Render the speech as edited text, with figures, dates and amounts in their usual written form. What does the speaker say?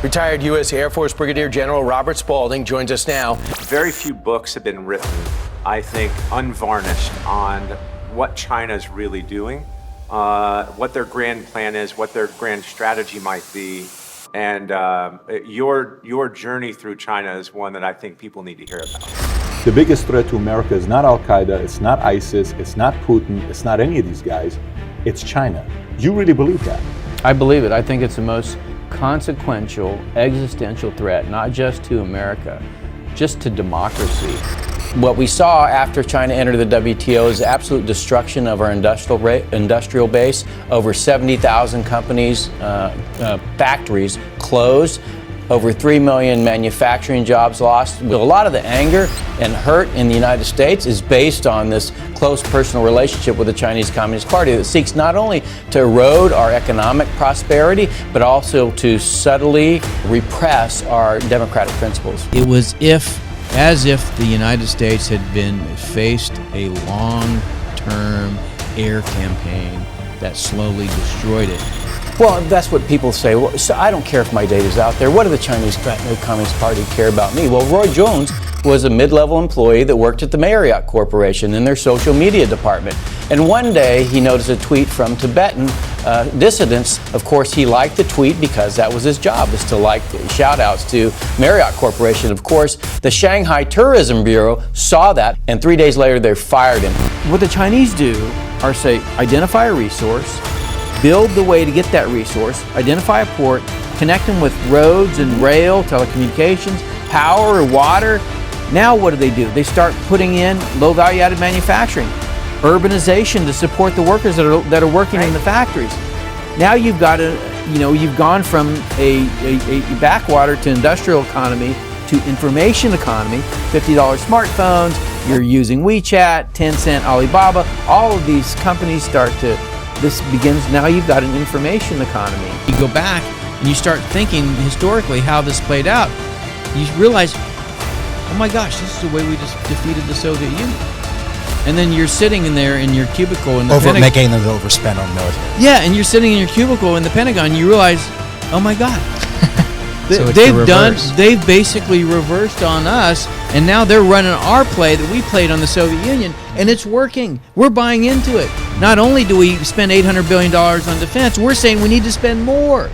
Retired U.S. Air Force Brigadier General Robert Spalding joins us now. Very few books have been written, I think, unvarnished on what China's really doing, what their grand plan is, what their grand strategy might be. And your journey through China is one that I think people need to hear about. The biggest threat to America is not Al-Qaeda, it's not ISIS, it's not Putin, it's not any of these guys, it's China. You really believe that? I believe it. I think it's the most consequential, existential threat, not just to America, just to democracy. What we saw after China entered the WTO is absolute destruction of our industrial base. Over 70,000 companies, factories closed. Over 3 million manufacturing jobs lost. A lot of the anger and hurt in the United States is based on this close personal relationship with the Chinese Communist Party that seeks not only to erode our economic prosperity, but also to subtly repress our democratic principles. It was as if the United States had faced a long-term air campaign that slowly destroyed it. Well, that's what people say. Well, so I don't care if my data's out there. What do the Chinese Communist Party care about me? Well, Roy Jones was a mid-level employee that worked at the Marriott Corporation in their social media department. And one day he noticed a tweet from Tibetan dissidents. Of course, he liked the tweet because that was his job, is to like shout-outs to Marriott Corporation. Of course, the Shanghai Tourism Bureau saw that, and 3 days later they fired him. What the Chinese do are say, identify a resource, build the way to get that resource, identify a port, connect them with roads and rail, telecommunications, power, water. Now what do? They start putting in low value added manufacturing, urbanization to support the workers that are working in the factories. Now you've got you've gone from a backwater to industrial economy to information economy, $50 smartphones, you're using WeChat, Tencent, Alibaba, all of these companies this begins, now you've got an information economy. You go back and you start thinking historically how this played out. You realize, oh my gosh, this is the way we just defeated the Soviet Union. And then you're sitting in there in your cubicle in the Pentagon. Making them overspend on military. Yeah, and you're sitting in your cubicle in the Pentagon, and you realize, oh my God. So they've basically reversed on us, and now they're running our play that we played on the Soviet Union, and it's working. We're buying into it. Not only do we spend $800 billion on defense, we're saying we need to spend more.